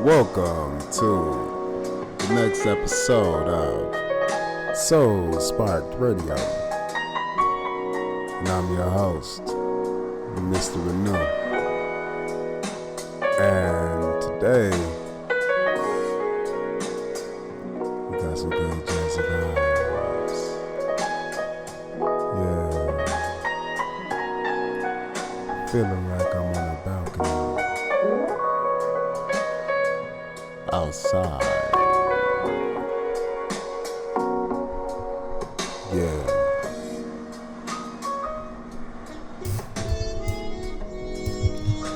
Welcome to the next episode of Soul Spark Radio. And I'm your host, Mister Anu. And today, we got some good jazzy vibes. Yeah. Feeling like I'm on a balcony. Outside. Yeah.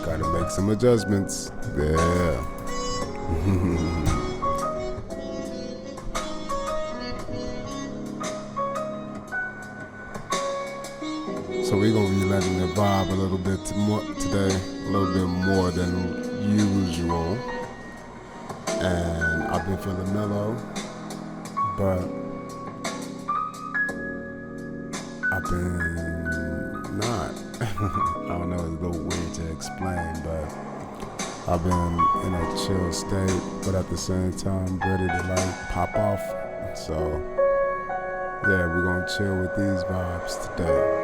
Gotta make some adjustments. Yeah. So we're gonna be letting it vibe a little bit more today, a little bit more than usual. And I've been feeling mellow, but I've been not. I don't know, it's a little weird to explain, but I've been in a chill state, but at the same time ready to like pop off. So yeah, we're gonna chill with these vibes today.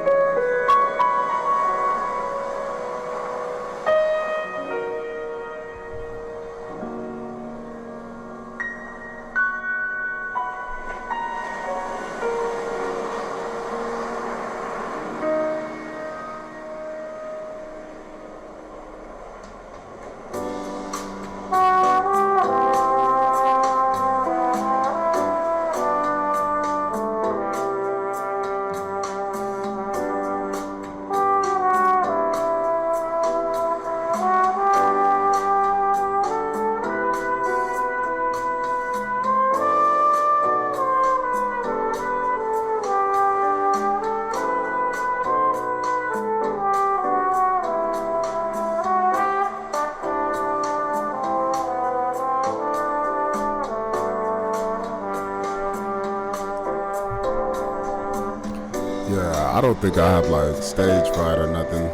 Yeah, I don't think I have like stage fright or nothing.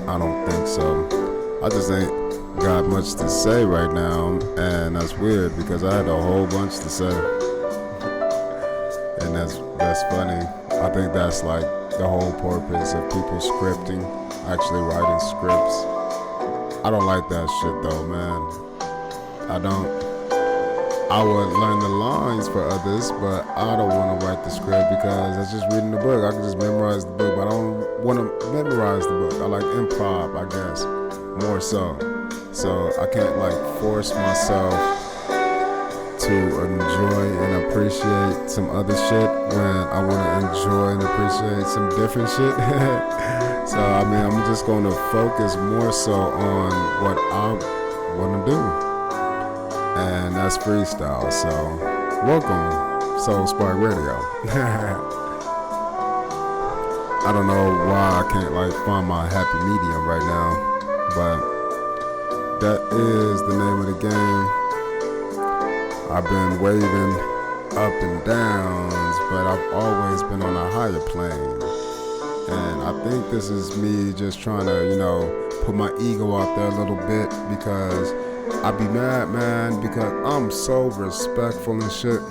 I don't think so. I just ain't got much to say right now, and that's weird because I had a whole bunch to say. And that's funny. I think that's like the whole purpose of people scripting, actually writing scripts. I don't like that shit though, man. I don't. I would learn the lines for others, but I don't want to write the script because that's just reading the book. I can just memorize the book, but I don't want to memorize the book. I like improv, I guess, more so. So I can't like force myself to enjoy and appreciate some other shit when I want to enjoy and appreciate some different shit. So I mean, I'm just going to focus more so on what I want to do. And that's freestyle, so welcome, Soul Spark Radio. I don't know why I can't like find my happy medium right now, but that is the name of the game. I've been waving up and downs, but I've always been on a higher plane. And I think this is me just trying to, put my ego out there a little bit because I be mad, man, because I'm so respectful and shit.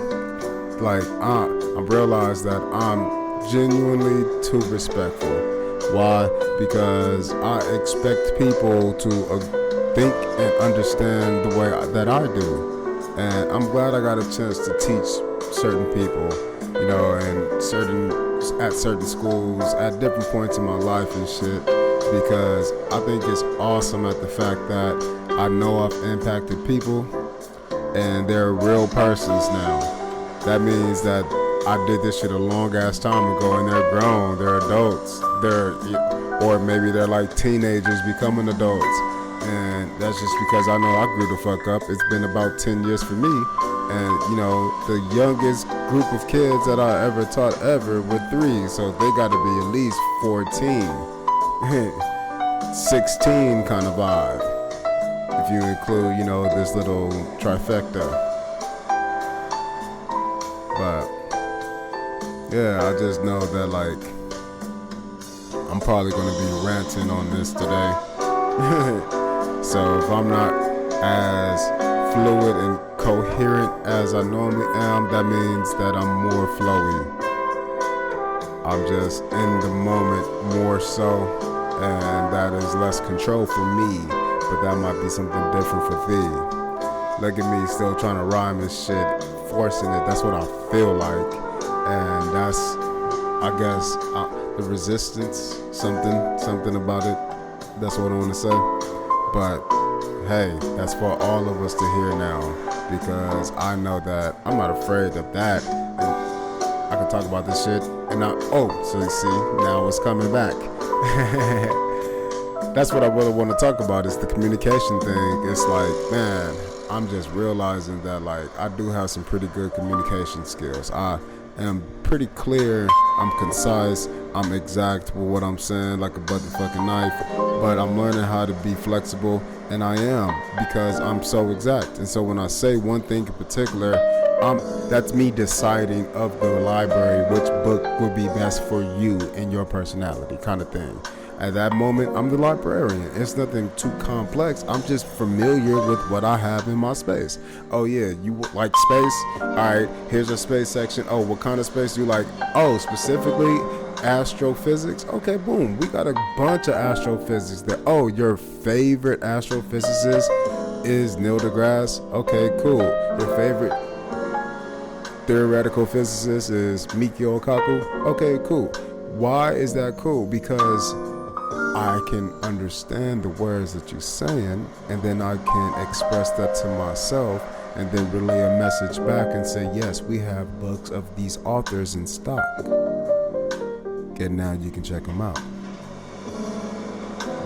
Like, I realize that I'm genuinely too respectful. Why? Because I expect people to think and understand the way that I do. And I'm glad I got a chance to teach certain people, and at certain schools, at different points in my life and shit. Because I think it's awesome at the fact that I know I've impacted people and they're real persons now. That means that I did this shit a long ass time ago and they're grown, they're adults, or maybe they're like teenagers becoming adults. And that's just because I know I grew the fuck up. It's been about 10 years for me. And, you know, the youngest group of kids that I ever taught ever were 3. So they got to be at least 14, 16 kind of vibe. If you include, you know, this little trifecta. But, yeah, I just know that, like, I'm probably going to be ranting on this today. So if I'm not as fluid and coherent as I normally am, that means that I'm more flowy. I'm just in the moment more so, and that is less control for me, but that might be something different for thee. Look at me still trying to rhyme and shit, forcing it. That's what I feel like, and that's, I guess, the resistance, something about it. That's what I want to say. But hey, that's for all of us to hear now, because I know that I'm not afraid of that. And I can talk about this shit, and so you see, now it's coming back. That's what I really want to talk about, is the communication thing. It's like, man, I'm just realizing that, like, I do have some pretty good communication skills. I am pretty clear, I'm concise, I'm exact with what I'm saying, like a motherfucking knife, but I'm learning how to be flexible, and I am, because I'm so exact. And so when I say one thing in particular, that's me deciding of the library which book would be best for you and your personality, kind of thing. At that moment, I'm the librarian. It's nothing too complex. I'm just familiar with what I have in my space. Oh yeah, you like space? Alright, here's a space section. Oh, what kind of space do you like? Oh, specifically astrophysics? Okay, boom. We got a bunch of astrophysics there. Oh, your favorite astrophysicist is Neil deGrasse? Okay, cool. Your favorite theoretical physicist is Mikio Kaku? Okay, cool. Why is that cool? Because I can understand the words that you're saying, and then I can express that to myself, and then relay a message back and say, yes, we have books of these authors in stock. And now you can check them out.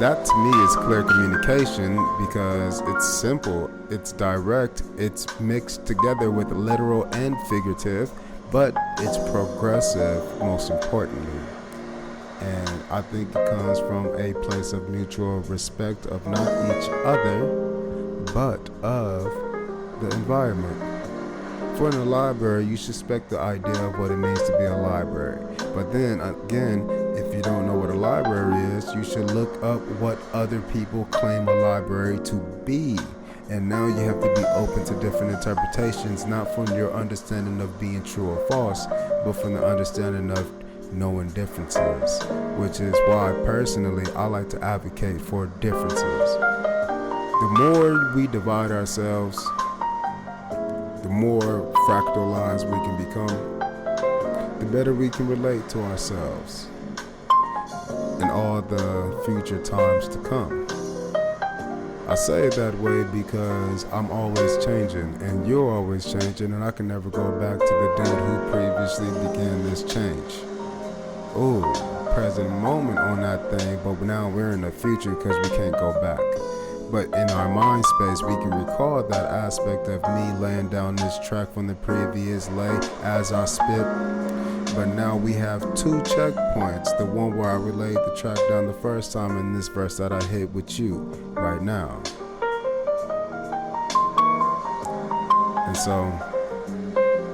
That to me is clear communication, because it's simple, it's direct, it's mixed together with literal and figurative, but it's progressive, most importantly. And I think it comes from a place of mutual respect of not each other, but of the environment. For in a library, you should respect the idea of what it means to be a library. But then again, if you don't know what a library is, you should look up what other people claim a library to be. And now you have to be open to different interpretations, not from your understanding of being true or false, but from the understanding of knowing differences, which is why personally I like to advocate for differences. The more we divide ourselves, the more fractalized we can become, the better we can relate to ourselves in all the future times to come. I say it that way because I'm always changing, and you're always changing, and I can never go back to the dude who previously began this change. Ooh, present moment on that thing, but now we're in the future because we can't go back. But in our mind space, we can recall that aspect of me laying down this track from the previous lay as I spit. But now we have 2 checkpoints. The one where I relayed the track down the first time, and this verse that I hit with you right now. And so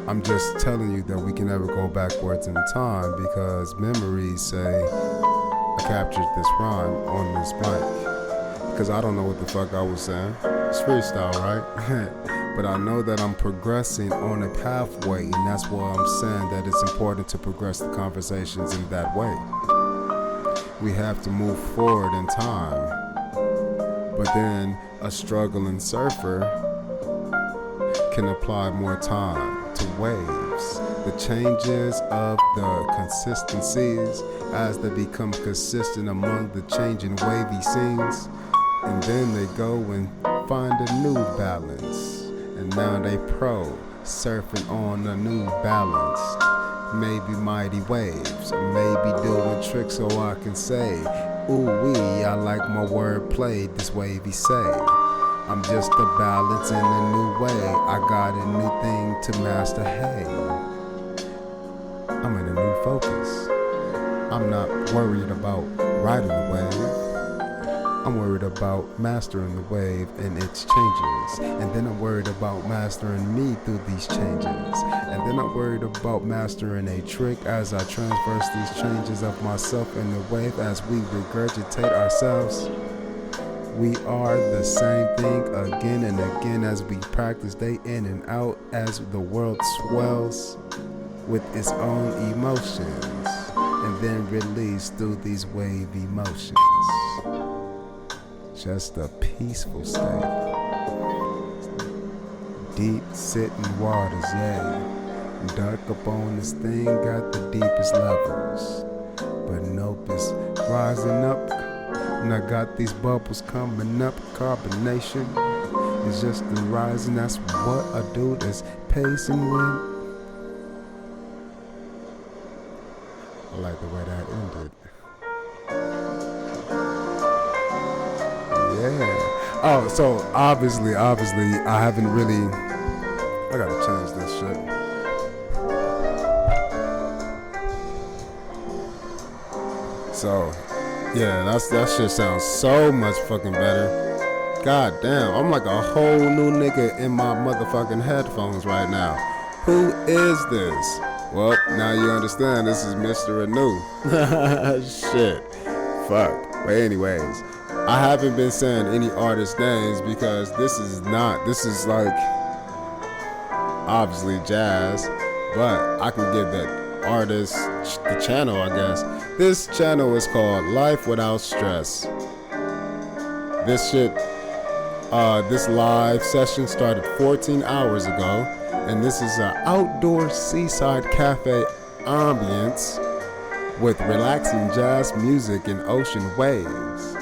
I'm just telling you that we can never go backwards in time, because memories say I captured this rhyme on this blank, because I don't know what the fuck I was saying. It's freestyle, right? But I know that I'm progressing on a pathway, and that's why I'm saying that it's important to progress the conversations in that way. We have to move forward in time, but then a struggling surfer can apply more time to waves, the changes of the consistencies as they become consistent among the changing wavy scenes, and then they go and find a new balance, and now they pro surfing on a new balance, maybe mighty waves, maybe doing tricks so I can say, ooh wee, I like my word played this wavy say. I'm just a balance in a new way. I got a new thing to master. Hey, I'm in a new focus. I'm not worried about riding the wave. I'm worried about mastering the wave and its changes. And then I'm worried about mastering me through these changes. And then I'm worried about mastering a trick as I transverse these changes of myself in the wave as we regurgitate ourselves. We are the same thing again and again as we practice day in and out as the world swells with its own emotions and then release through these wave emotions. Just a peaceful state. Deep sitting waters, yeah. Dark up on this thing got the deepest levels. But nope, it's rising up. And I got these bubbles coming up. Carbonation is just the rising. That's what a dude is pacing with. I like the way that ended. Yeah. Oh, so obviously, I haven't really. I gotta change this shit. So, yeah, that shit sounds so much fucking better. God damn, I'm like a whole new nigga in my motherfucking headphones right now. Who is this? Well, now you understand. This is Mr. Anu. Shit. Fuck. But anyways. I haven't been saying any artist names because this is like obviously jazz, but I can give that artist the channel, I guess. This channel is called Life Without Stress. This live session started 14 hours ago, and this is an outdoor seaside cafe ambience with relaxing jazz music and ocean waves.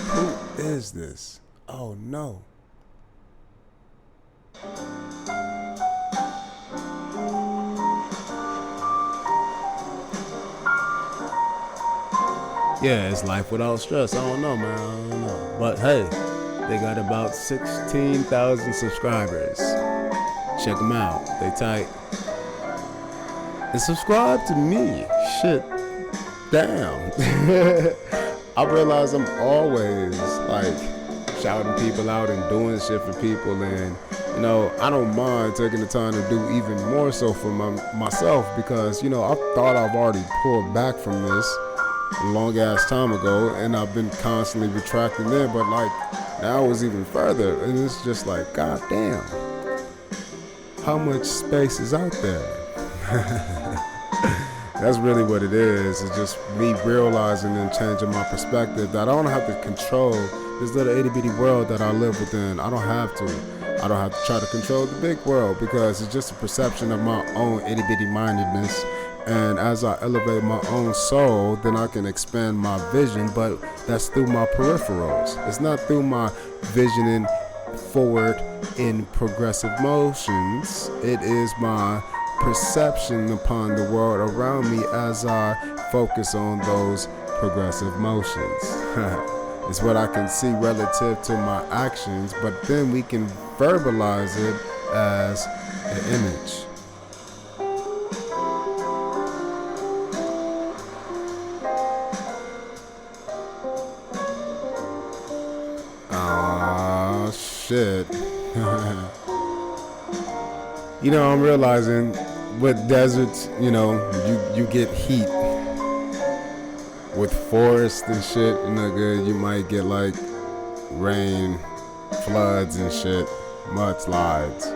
Who is this? Oh no. Yeah, it's Life Without Stress. I don't know, man. I don't know. But hey, they got about 16,000 subscribers. Check them out. They tight. And subscribe to me. Shit. Damn. I realize I'm always like shouting people out and doing shit for people, and you know, I don't mind taking the time to do even more so for myself because, you know, I thought I've already pulled back from this a long ass time ago, and I've been constantly retracting there, but like now it's even further, and it's just like, god damn, how much space is out there? That's really what it is. It's just me realizing and changing my perspective that I don't have to control this little itty bitty world that I live within. I don't have to try to control the big world because it's just a perception of my own itty bitty mindedness. And as I elevate my own soul, then I can expand my vision, but that's through my peripherals. It's not through my visioning forward in progressive motions. It is my perception upon the world around me as I focus on those progressive motions. It's what I can see relative to my actions, but then we can verbalize it as an image. Ah, shit. You know, I'm realizing with deserts, you know, you get heat. With forests and shit, nigga, you might get like rain, floods and shit, mudslides.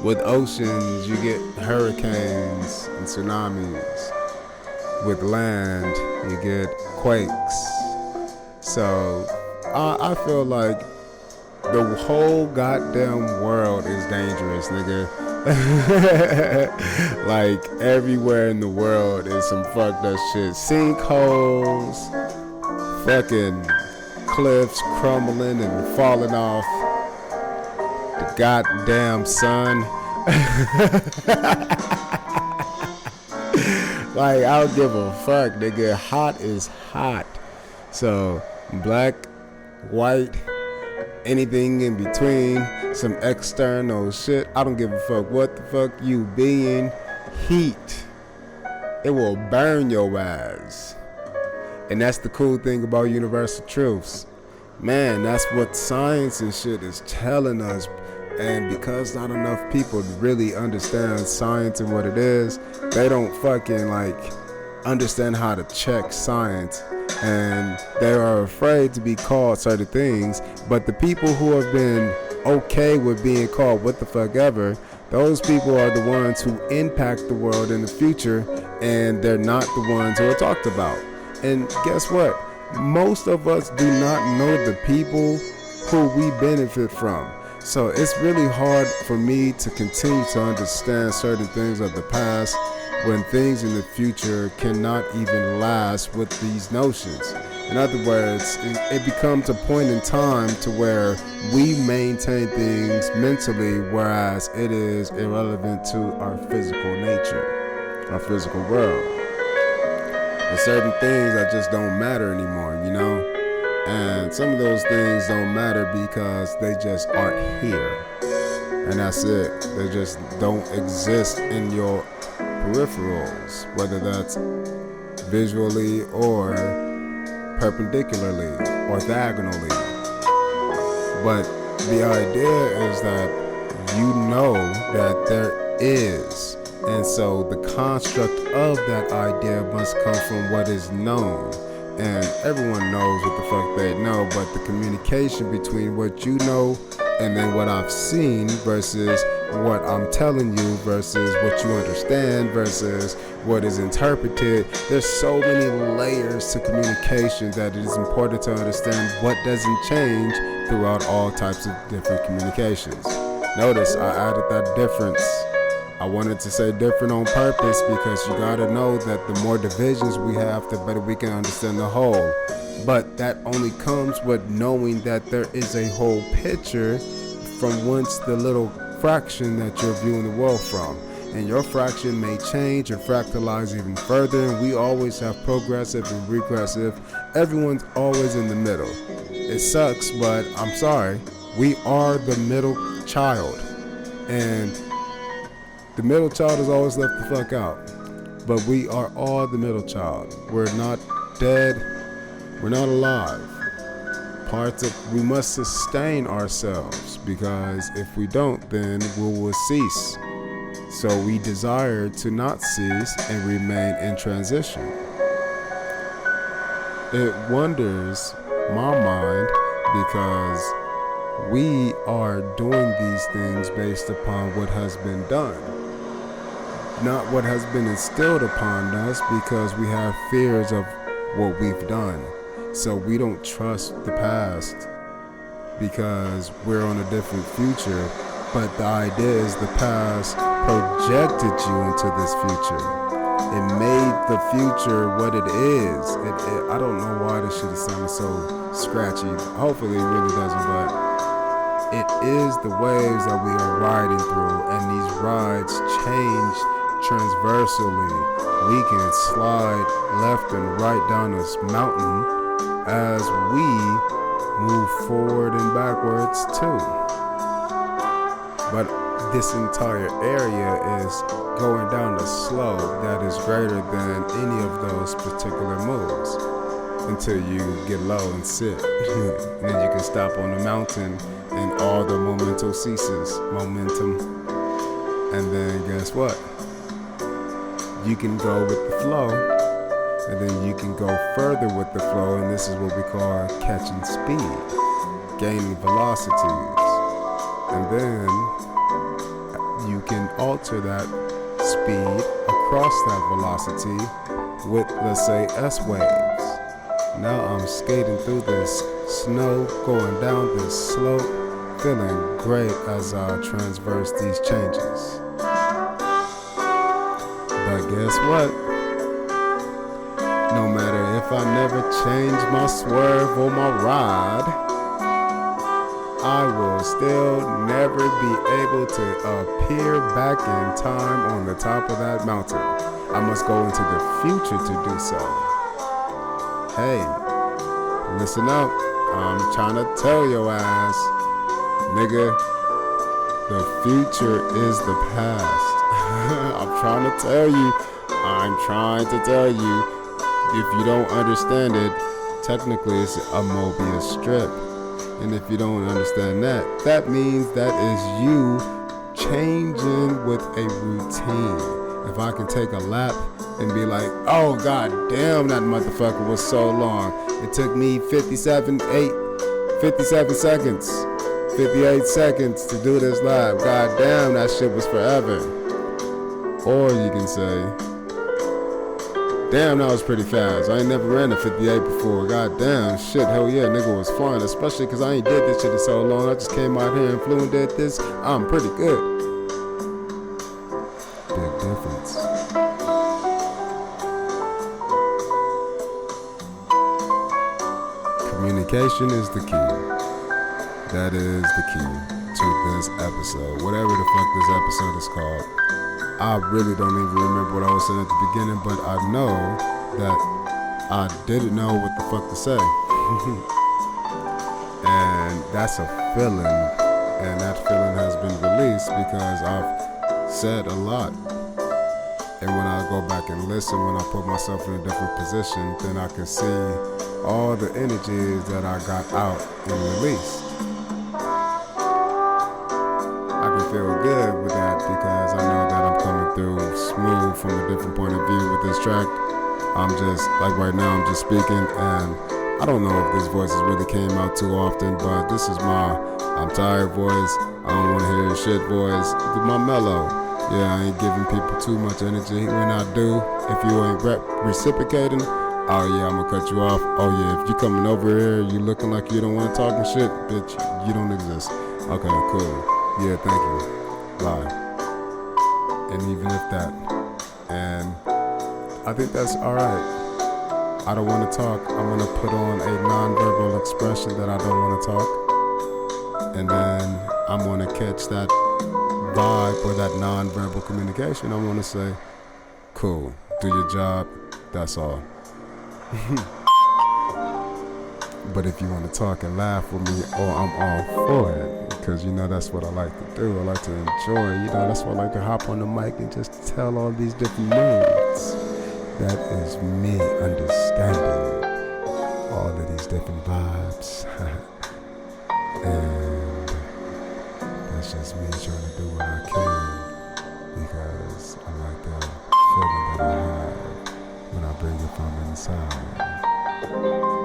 With oceans, you get hurricanes and tsunamis. With land, you get quakes. So, I feel like the whole goddamn world is dangerous, nigga. Like everywhere in the world is some fucked up shit. Sinkholes, fucking cliffs crumbling and falling off, the goddamn sun. Like, I don't give a fuck, nigga. Hot is hot. So black, white, anything in between, some external shit. I don't give a fuck what the fuck you being. Heat. It will burn your ass. And that's the cool thing about universal truths. Man, that's what science and shit is telling us. And because not enough people really understand science and what it is, they don't fucking understand how to check science. And they are afraid to be called certain things. But the people who have been okay with being called what the fuck ever, those people are the ones who impact the world in the future, and they're not the ones who are talked about. And guess what? Most of us do not know the people who we benefit from. So it's really hard for me to continue to understand certain things of the past when things in the future cannot even last with these notions. In other words, it becomes a point in time to where we maintain things mentally, whereas it is irrelevant to our physical nature, our physical world. And certain things that just don't matter anymore, you know? And some of those things don't matter because they just aren't here. And that's it. They just don't exist in your peripherals, whether that's visually or perpendicularly or diagonally. But the idea is that you know that there is. And so the construct of that idea must come from what is known. And everyone knows what the fuck they know, but the communication between what you know and then what I've seen versus what I'm telling you versus what you understand versus what is interpreted. There's so many layers to communication that it is important to understand what doesn't change throughout all types of different communications. Notice I added that difference. I wanted to say different on purpose because you gotta know that the more divisions we have, the better we can understand the whole. But that only comes with knowing that there is a whole picture from whence the little fraction that you're viewing the world from. And your fraction may change and fractalize even further, and we always have progressive and regressive. Everyone's always in the middle. It sucks, but I'm sorry. We are the middle child. And the middle child is always left the fuck out. But we are all the middle child. We're not dead. We're not alive. We must sustain ourselves, because if we don't, then we will cease. So we desire to not cease and remain in transition. It wonders my mind because we are doing these things based upon what has been done, not what has been instilled upon us, because we have fears of what we've done. So we don't trust the past because we're on a different future. But the idea is the past projected you into this future. It made the future what it is. I don't know why this shit is sounding so scratchy. Hopefully it really doesn't, but it is the waves that we are riding through, and these rides change transversally. We can slide left and right down this mountain as we move forward and backwards too. But this entire area is going down a slope that is greater than any of those particular moves until you get low and sit. And then you can stop on the mountain and all the momentum ceases. And then guess what? You can go with the flow, and then you can go further with the flow, and this is what we call catching speed, gaining velocities. And then you can alter that speed across that velocity with, let's say, S waves. Now I'm skating through this snow, going down this slope, feeling great as I transverse these changes. But guess what? No matter if I never change my swerve or my ride, I will still never be able to appear back in time on the top of that mountain. I must go into the future to do so. Hey, listen up, I'm trying to tell your ass, nigga, the future is the past. I'm trying to tell you. If you don't understand it, technically it's a Mobius strip. And if you don't understand that, that means that is you changing with a routine. If I can take a lap and be like, oh god damn, that motherfucker was so long. It took me 57 seconds, 58 seconds to do this lap. God damn, that shit was forever. Or you can say, damn, that was pretty fast. I ain't never ran a 58 before. God damn, shit, hell yeah, nigga was flying. Especially because I ain't did this shit in so long. I just came out here and flew and did this. I'm pretty good. Big difference. Communication is the key. That is the key to this episode. Whatever the fuck this episode is called. I really don't even remember what I was saying at the beginning, but I know that I didn't know what the fuck to say. And that's a feeling, and that feeling has been released because I've said a lot. And when I go back and listen, when I put myself in a different position, then I can see all the energies that I got out and released. I can feel good with that because I know that I'm coming through smooth from a different point of view with this track. I'm just, like right now, I'm just speaking, and I don't know if this voice has really came out too often, but this is my I'm tired voice. I don't want to hear shit voice. It's my mellow. Yeah, I ain't giving people too much energy. When I do, if you ain't reciprocating, oh yeah, I'm gonna cut you off. Oh yeah, if you coming over here, you looking like you don't want to talk and shit, bitch, you don't exist. Okay, cool. Yeah, thank you. Bye. And even if that, and I think that's alright. I don't want to talk. I'm gonna put on a non-verbal expression that I don't want to talk, and then I'm gonna catch that vibe or that non-verbal communication. I'm gonna say, cool, do your job, that's all. But if you want to talk and laugh with me, I'm all for it, because you know that's what I like to do. I like to enjoy, that's why I like to hop on the mic and just tell all these different moods. That is me understanding all of these different vibes. And that's just me trying to do what I can, because I like the feeling that I have when I bring it from inside.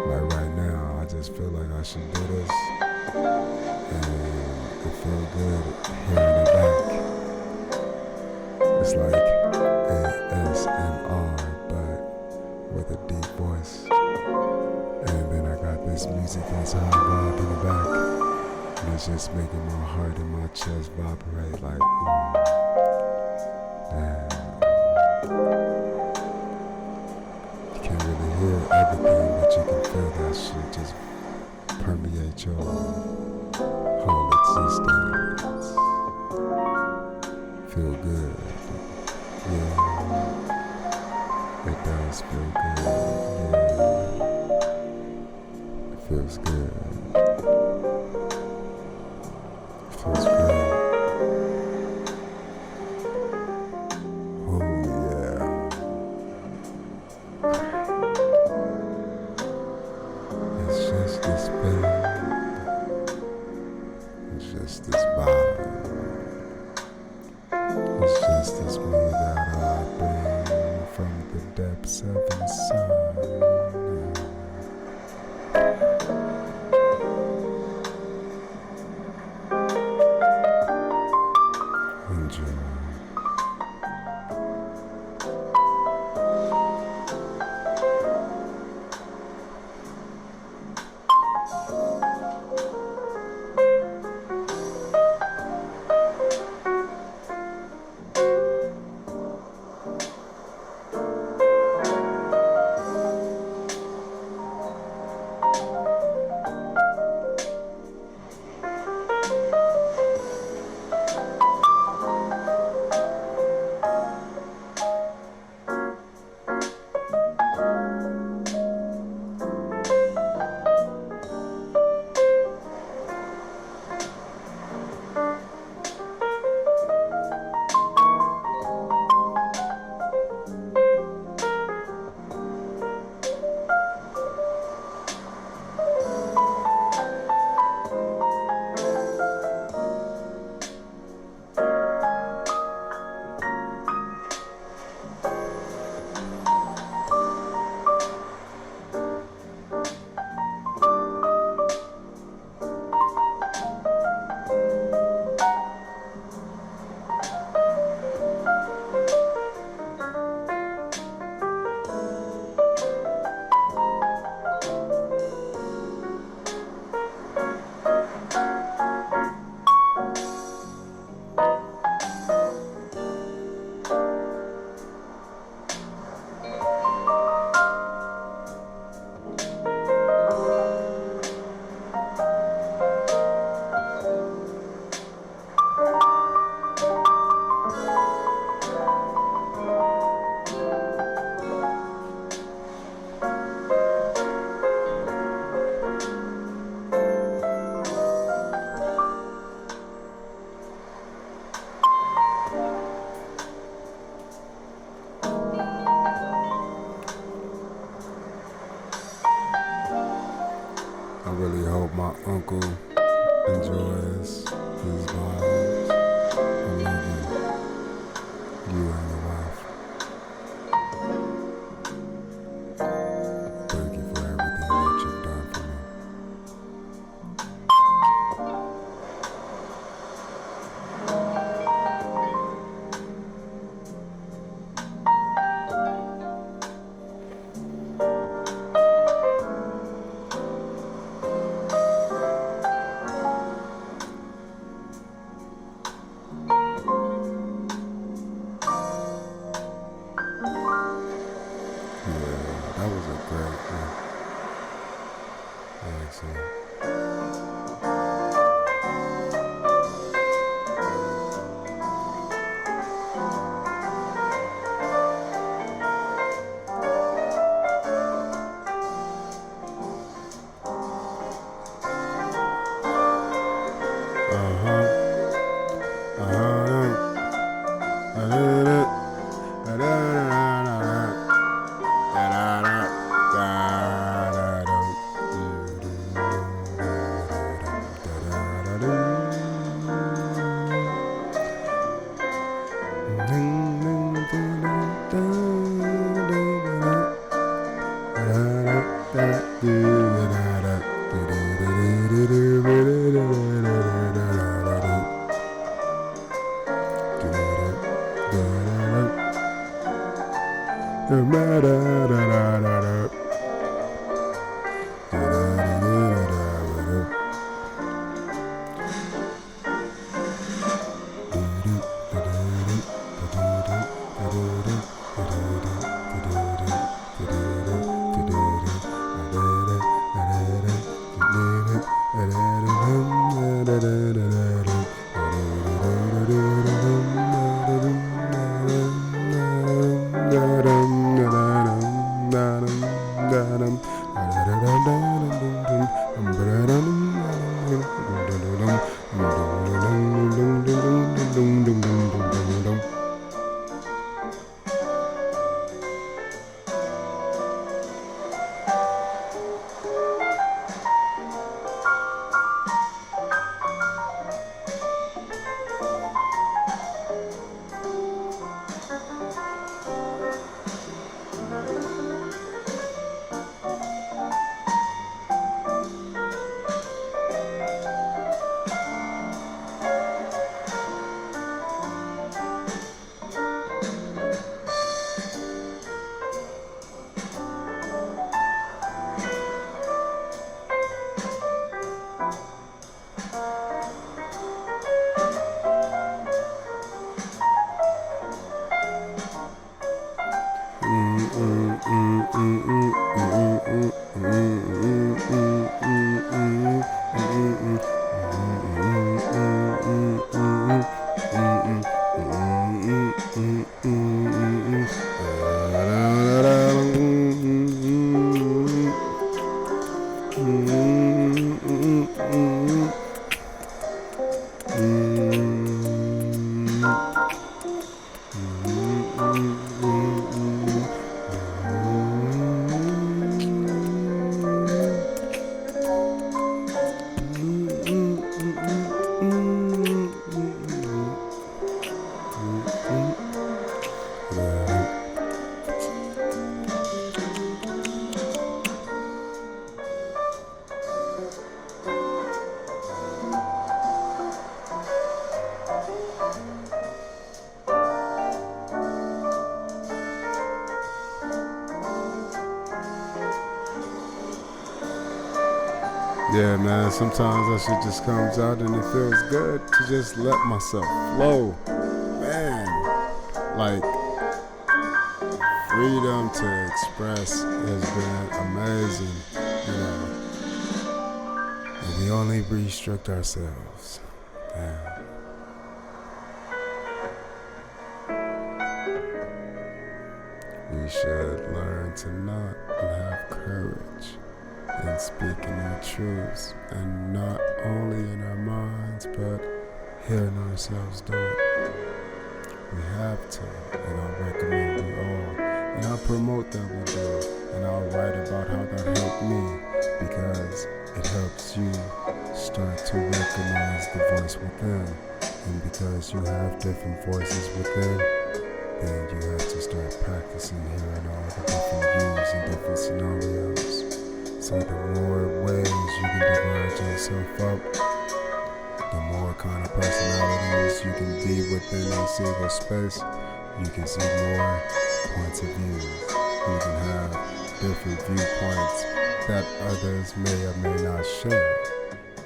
Like right now, I just feel like I should do this, and it feels good hearing it back. It's like ASMR, but with a deep voice. And then I got this music inside vibe in the back, and it's just making my heart and my chest vibrate like, damn. You can't really hear everything, but you can feel that shit just permeate your whole existence. Feel good. Yeah. It does feel good. Yeah. It feels good. It feels good. Oh yeah. It's just this feeling. It's just this vibe. It's just this me that I bring from the depths of inside. Enjoy. enjoys these vibes. I love you and your wife. Thank you for everything that you've done for me. That was a great one. Excellent. Yeah, man, sometimes that shit just comes out and it feels good to just let myself flow. Man, like, freedom to express has been amazing, you know. And we only restrict ourselves. Damn. We should learn to not and have courage in speaking our truths, and not only in our minds, but hearing ourselves do it. We have to, and I recommend we all, and I promote that we do it, and I'll write about how that helped me, because it helps you start to recognize the voice within. And because you have different voices within, then you have to start practicing hearing all the different views and different scenarios. So the more ways you can divide yourself up, the more kind of personalities you can be within a single space, you can see more points of view. You can have different viewpoints that others may or may not share.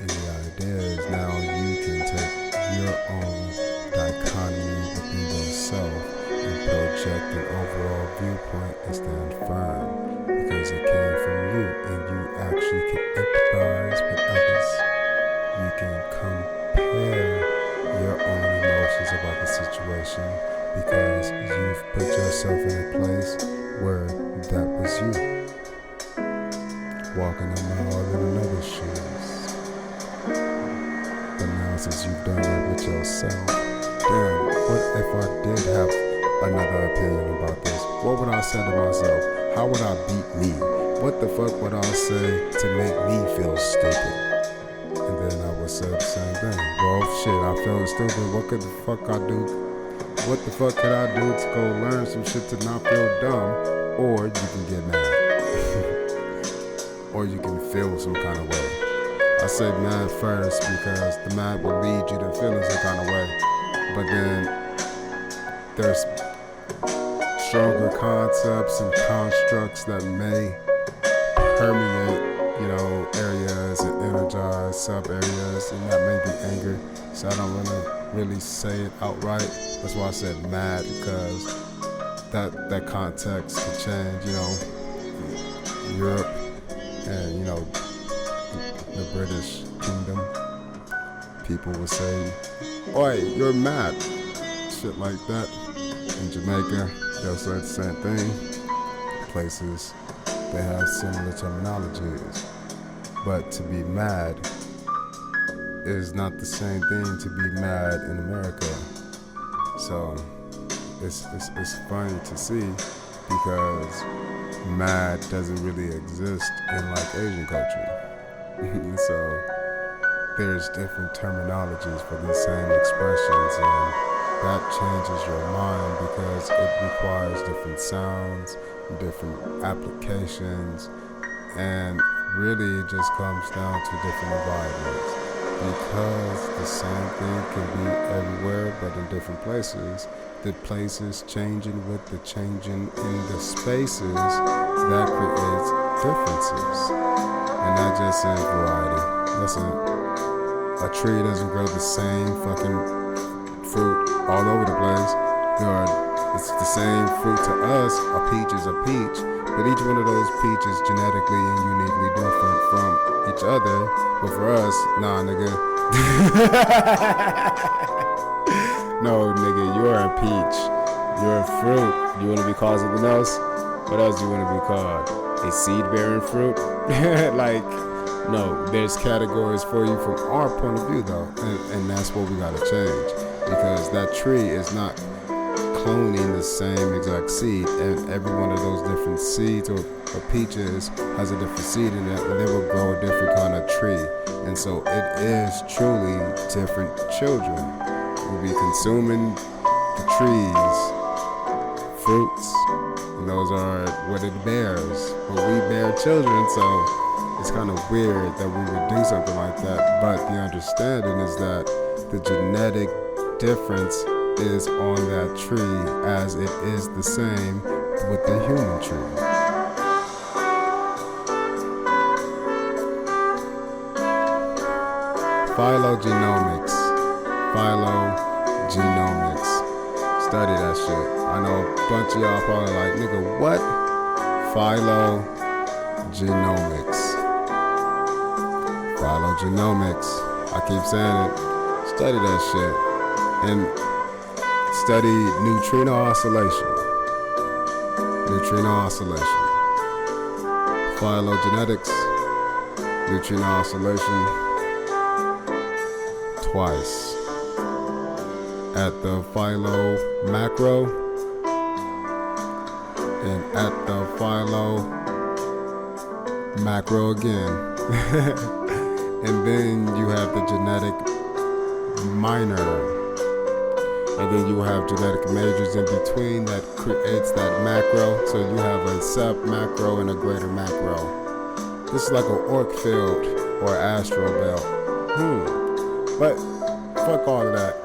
And the idea is now you can take your own dichotomy within yourself and project an overall viewpoint and stand firm because it came from you, and you actually can empathize with others. You can compare your own emotions about the situation because you've put yourself in a place where that was you, walking a mile in another's shoes. But now since you've done that with yourself, damn, what if I did have another opinion about this? What would I say to myself? How would I beat me? What the fuck would I say to make me feel stupid? And then I would say the same thing. Well, shit, I feel stupid. What could the fuck I do? What the fuck could I do to go learn some shit to not feel dumb? Or you can get mad. Or you can feel some kind of way. I said mad first because the mad will lead you to feeling some kind of way. But then there's stronger concepts and constructs that may permeate, areas and energize sub-areas, and that may be anger. So I don't really say it outright. That's why I said mad, because that context could change, Europe and, the British Kingdom. People would say, "Oi, you're mad." Shit like that. In Jamaica, they'll say the same thing. Places, they have similar terminologies. But to be mad is not the same thing to be mad in America. So it's funny to see, because mad doesn't really exist in like Asian culture. So there's different terminologies for these same expressions, and that changes your mind because it requires different sounds, different applications, and really it just comes down to different environments. Because the same thing can be everywhere but in different places, the places changing with the changing in the spaces, that creates differences. And that just is variety. Listen, a tree doesn't grow the same fucking fruit all over the place. It's the same fruit to us. A peach is a peach, but each one of those peaches genetically and uniquely different from each other. But for us, nah, nigga. No, nigga, you're a peach. You're a fruit. You want to be called something else? What else do you want to be called? A seed-bearing fruit? Like, no, there's categories for you from our point of view, though. And that's what we got to change. Because that tree is not cloning the same exact seed, and every one of those different seeds or peaches has a different seed in it, and they will grow a different kind of tree. And so it is truly different children. We'll be consuming the trees, fruits, and those are what it bears. But we bear children, so it's kind of weird that we would do something like that. But the understanding is that the genetic difference is on that tree as it is the same with the human tree. Phylogenomics. Study that shit. I know a bunch of y'all probably like, nigga, what? Phylogenomics. I keep saying it. Study that shit. And study neutrino oscillation. Phylogenetics. Neutrino oscillation. Twice. At the philo macro and at the philo macro again. and then you have the genetic minor, and then you have genetic majors in between that creates that macro. So you have a sub-macro and a greater macro. This is like an orc field or astral belt. But fuck all of that.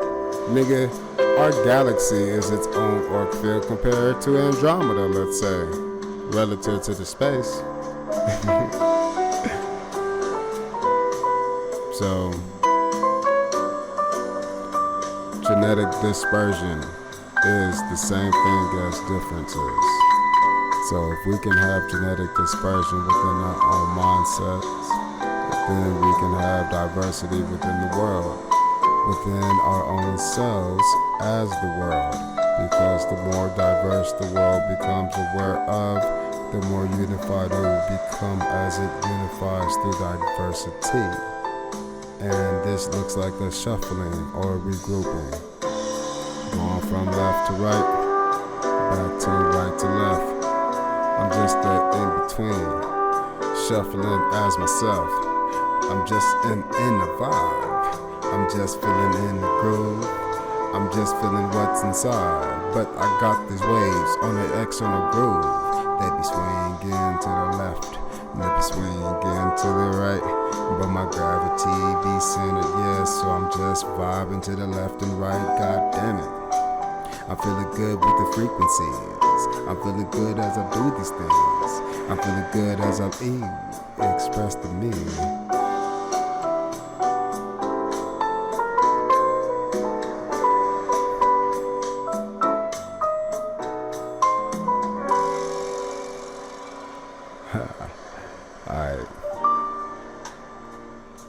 Nigga, our galaxy is its own orc field compared to Andromeda, let's say, relative to the space. So, genetic dispersion is the same thing as differences. So if we can have genetic dispersion within our own mindsets, then we can have diversity within the world, within our own selves as the world. Because the more diverse the world becomes aware of, the more unified it will become as it unifies through diversity. And this looks like a shuffling or a regrouping. Going from left to right, back to right to left. I'm just the in-between, shuffling as myself. I'm just in the vibe. I'm just feeling in the groove. I'm just feeling what's inside. But I got these waves on the external groove. They be swinging to the left, and they be swinging to the right. But my gravity be centered, yeah, so I'm just vibing to the left and right, god damn it. I'm feeling good with the frequencies. I'm feeling good as I do these things. I'm feeling good as I express to me. Alright.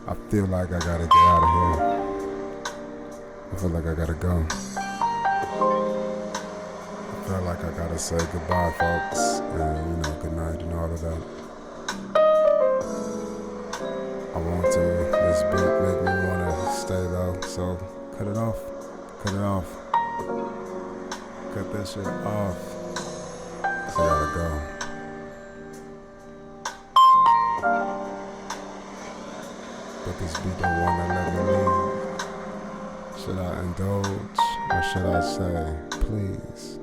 I feel like I gotta get out of here. I feel like I gotta go. I feel like I gotta say goodbye, folks, and good night and all of that. I want to. This beat make me wanna stay though, so cut it off. Cut it off. Cut that shit off. So I gotta go. But this beat don't wanna let me leave. Should I indulge, or should I say, please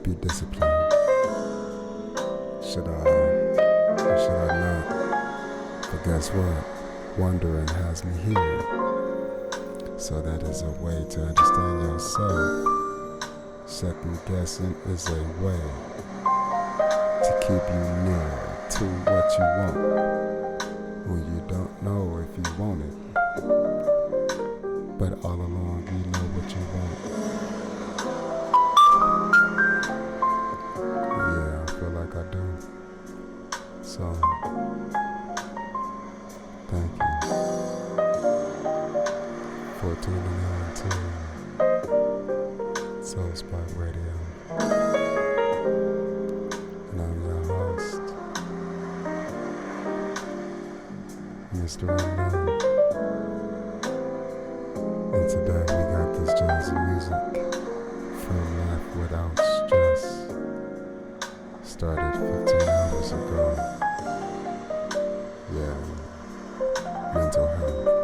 be disciplined? Should I, or should I not? But guess what? Wondering has me here. So that is a way to understand yourself. Second guessing is a way to keep you near to what you want when you don't know if you want it. But all along you know what you want. Yeah, I feel like I do. So, thank you for tuning in to Soul Spark Radio. And I'm your host, Mr. Unknown. And today we got this jazzy music from Life Without Stress. Started 15 hours ago. Yeah, mental health.